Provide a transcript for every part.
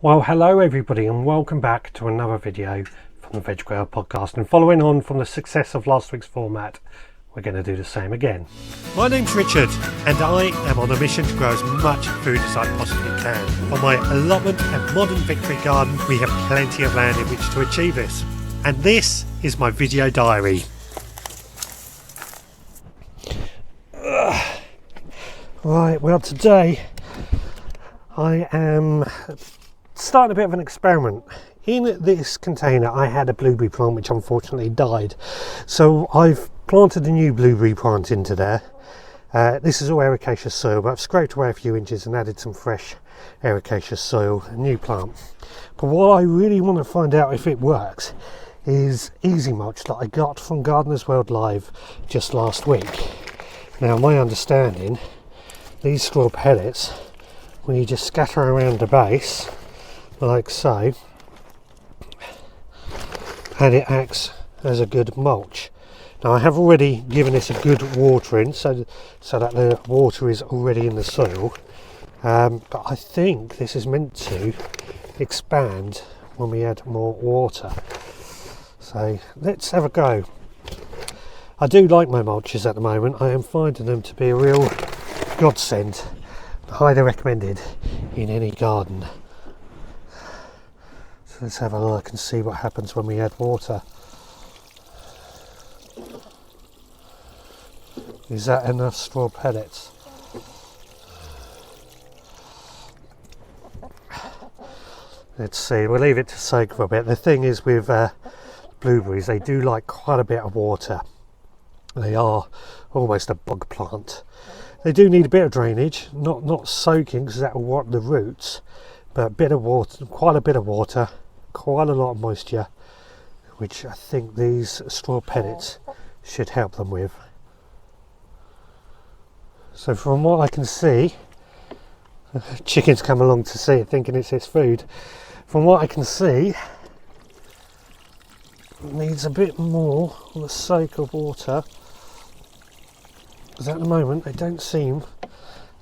Well, hello everybody and welcome back to another video from the Veg Grower podcast. And following on from the success of last week's format, we're going to do the same again. My name's Richard and I am on a mission to grow as much food as I possibly can. On my allotment and modern victory garden, we have plenty of land in which to achieve this. And this is my video diary. Right, well today I am starting a bit of an experiment. In this container I had a blueberry plant which unfortunately died, so I've planted a new blueberry plant into there. This is all ericaceous soil, but I've scraped away a few inches and added some fresh ericaceous soil, a new plant. But what I really want to find out if it works is easy mulch that I got from Gardeners World Live just last week. Now my understanding, these straw pellets, when you just scatter around the base like so, and it acts as a good mulch. Now I have already given this a good watering so that the water is already in the soil, but I think this is meant to expand when we add more water. So let's have a go. I do like my mulches at the moment. I am finding them to be a real godsend, highly recommended in any garden. So let's have a look and see what happens when we add water. Is that enough straw pellets? Let's see, we'll leave it to soak for a bit. The thing is with blueberries, they do like quite a bit of water. They are almost a bog plant. They do need a bit of drainage, not soaking because that will rot the roots, but a bit of water, quite a bit of water, quite a lot of moisture, which I think these straw pellets should help them with. So from what I can see, chickens come along to see it thinking it's its food. From what I can see, it needs a bit more on the soak of water, because at the moment they don't seem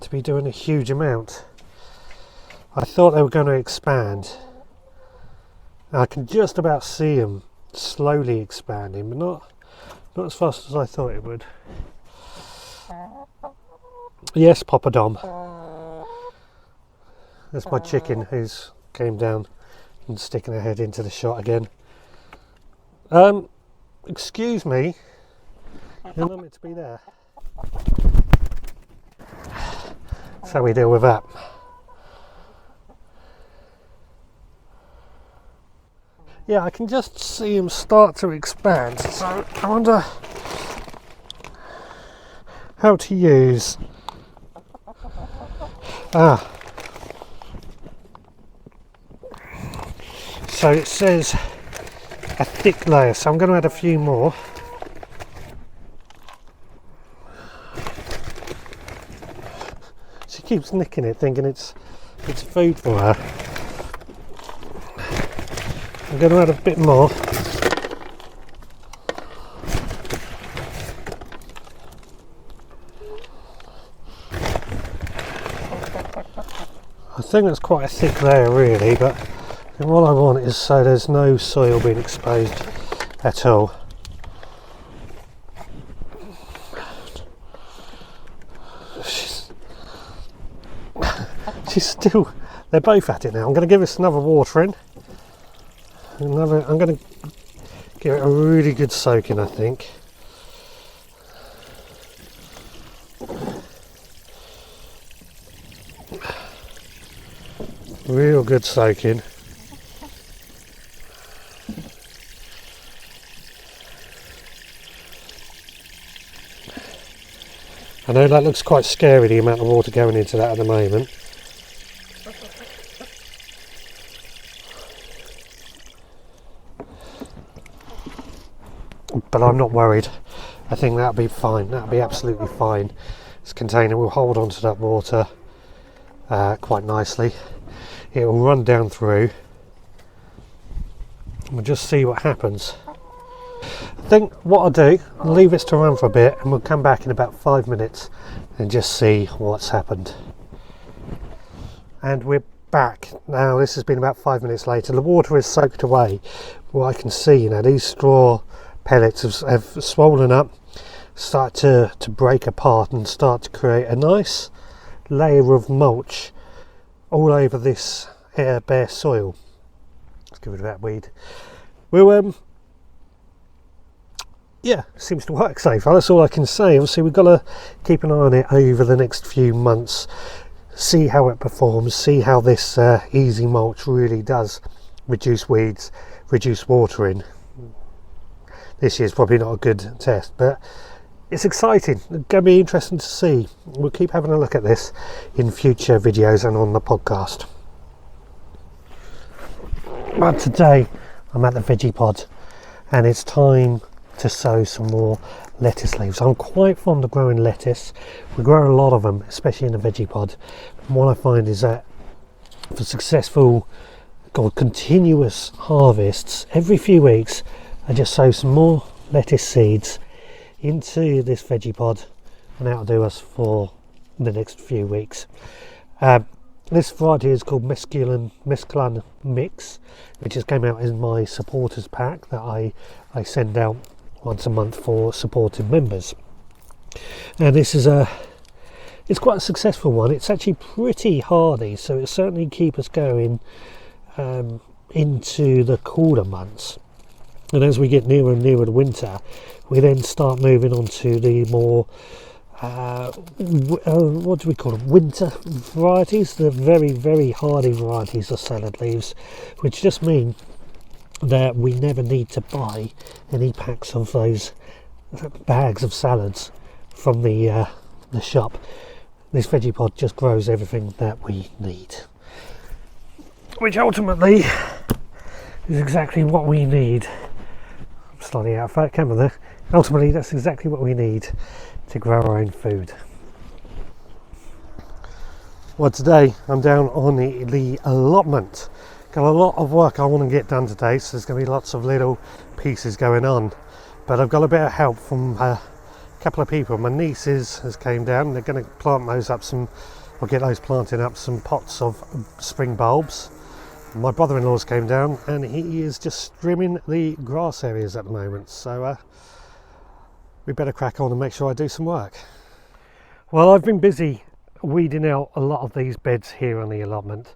to be doing a huge amount. I thought they were going to expand. I can just about see them slowly expanding, but not as fast as I thought it would. Yes, Papa Dom. That's my chicken who's came down and sticking her head into the shot again. Excuse me, you're not meant to be there. That's how we deal with that. Yeah, I can just see him start to expand, so I wonder how to use. So it says a thick layer, so I'm going to add a few more. She keeps nicking it, thinking it's food for her. I'm going to add a bit more. I think that's quite a thick layer really, but what I want is so there's no soil being exposed at all. She's still, they're both at it now. I'm going to give this another watering. I'm going to give it a really good soaking, I think. Real good soaking. I know that looks quite scary, the amount of water going into that at the moment. But I'm not worried. I think that'll be fine. That'll be absolutely fine. This container will hold on to that water quite nicely. It will run down through. We'll just see what happens. I think what I'll do, I'll leave this to run for a bit and we'll come back in about 5 minutes and just see what's happened. And we're back now. This has been about 5 minutes later. The water is soaked away. What I can see, these straw pellets have swollen up, start to break apart and start to create a nice layer of mulch all over this bare soil. Let's get rid of that weed. Well, yeah, seems to work so far. That's all I can say. Obviously, we've got to keep an eye on it over the next few months, see how it performs, see how this easy mulch really does reduce weeds, reduce watering. This year's probably not a good test, but it's exciting. It's going to be interesting to see. We'll keep having a look at this in future videos and on the podcast. But today I'm at the veggie pod and it's time to sow some more lettuce leaves. I'm quite fond of growing lettuce. We grow a lot of them, especially in the veggie pod. And what I find is that for successful continuous harvests, every few weeks I just sow some more lettuce seeds into this veggie pod, and that'll do us for the next few weeks. This variety is called Mesclun Mix, which just came out in my supporters pack that I send out once a month for supported members. And this is it's quite a successful one. It's actually pretty hardy, so it certainly keep us going into the cooler months. And as we get nearer and nearer to winter, we then start moving on to the more what do we call them, winter varieties, the very, very hardy varieties of salad leaves, which just mean that we never need to buy any packs of those bags of salads from the shop. This veggie pod just grows everything that we need, which ultimately is exactly what we need. I'm slightly out of camera there. Ultimately, that's exactly what we need to grow our own food. Well, today I'm down on the allotment. Got a lot of work I want to get done today, so there's going to be lots of little pieces going on. But I've got a bit of help from a couple of people. My nieces has came down. They're going to plant those up or get those planted up some pots of spring bulbs. My brother-in-law's came down and he is just trimming the grass areas at the moment. So we better crack on and make sure I do some work. Well, I've been busy weeding out a lot of these beds here on the allotment.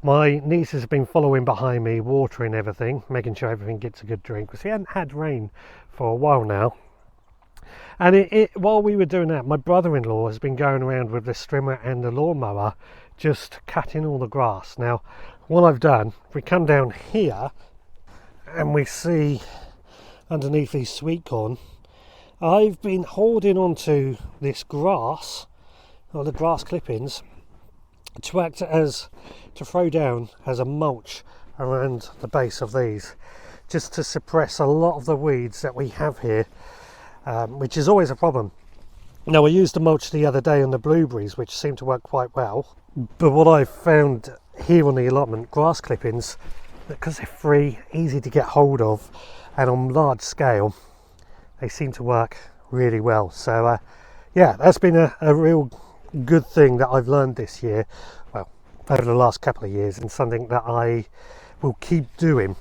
My nieces have been following behind me, watering everything, making sure everything gets a good drink, because we hadn't had rain for a while now. And while we were doing that, my brother-in-law has been going around with the strimmer and the lawnmower, just cutting all the grass. Now, what I've done, if we come down here and we see underneath these sweet corn, I've been holding onto this grass, or the grass clippings, to act as, to throw down as a mulch around the base of these, just to suppress a lot of the weeds that we have here, which is always a problem. Now, I used the mulch the other day on the blueberries, which seemed to work quite well, but what I've found here on the allotment, grass clippings, because they're free, easy to get hold of, and on large scale, they seem to work really well. So yeah, that's been a real good thing that I've learned this year, well, over the last couple of years, and something that I will keep doing.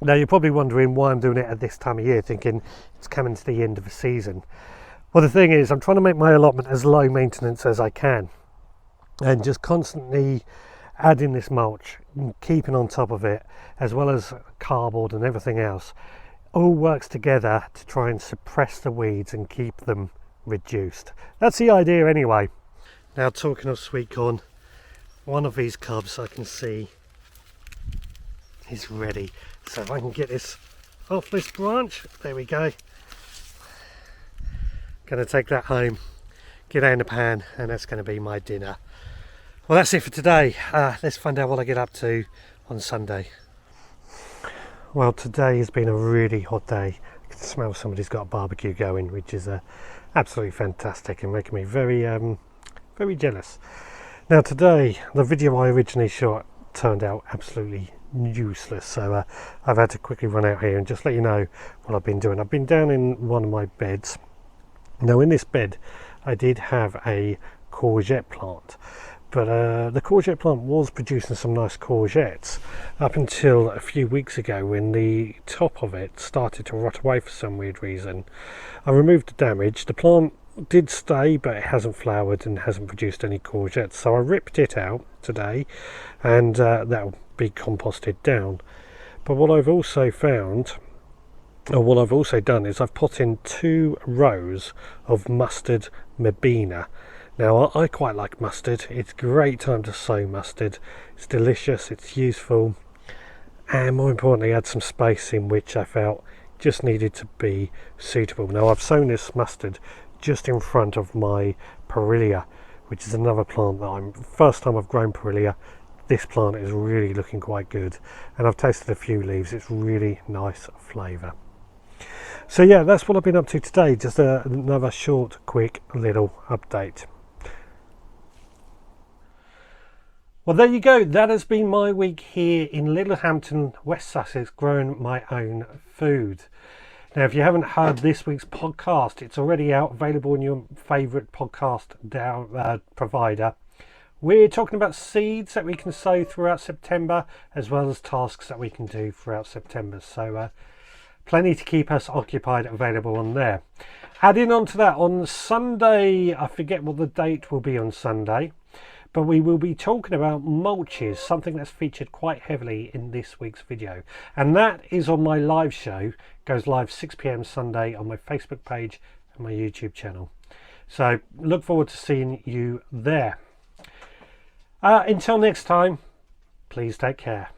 Now, you're probably wondering why I'm doing it at this time of year, thinking it's coming to the end of the season. Well, the thing is, I'm trying to make my allotment as low maintenance as I can, and just constantly adding this mulch and keeping on top of it, as well as cardboard and everything else, all works together to try and suppress the weeds and keep them reduced. That's the idea anyway. Now, talking of sweet corn, one of these cubs I can see is ready. So if I can get this off this branch, there we go. Gonna take that home, get that in the pan, and that's gonna be my dinner. Well, that's it for today. Let's find out what I get up to on Sunday. Well, today has been a really hot day. I can smell somebody's got a barbecue going, which is absolutely fantastic and making me very very jealous. Now, today the video I originally shot turned out absolutely useless, so I've had to quickly run out here and just let you know what I've been doing. I've been down in one of my beds. Now, in this bed I did have a courgette plant, But the courgette plant was producing some nice courgettes up until a few weeks ago when the top of it started to rot away for some weird reason. I removed the damage. The plant did stay, but it hasn't flowered and hasn't produced any courgettes. So I ripped it out today, and that'll be composted down. But what I've also found, or what I've also done, is I've put in 2 rows of mustard mebina. Now I quite like mustard. It's a great time to sow mustard. It's delicious, it's useful, and more importantly, add some spacing, which I felt just needed to be suitable. Now I've sown this mustard just in front of my Perillia, which is another plant that first time I've grown Perillia. This plant is really looking quite good, and I've tasted a few leaves. It's really nice flavour. So yeah, that's what I've been up to today. Just another short, quick little update. Well, there you go. That has been my week here in Littlehampton, West Sussex, growing my own food. Now, if you haven't heard this week's podcast, it's already out, available on your favourite podcast provider. We're talking about seeds that we can sow throughout September, as well as tasks that we can do throughout September. So plenty to keep us occupied available on there. Adding on to that, on Sunday, I forget what the date will be on Sunday, but we will be talking about mulches, something that's featured quite heavily in this week's video. And that is on my live show. It goes live 6 p.m. Sunday on my Facebook page and my YouTube channel. So look forward to seeing you there. Until next time, please take care.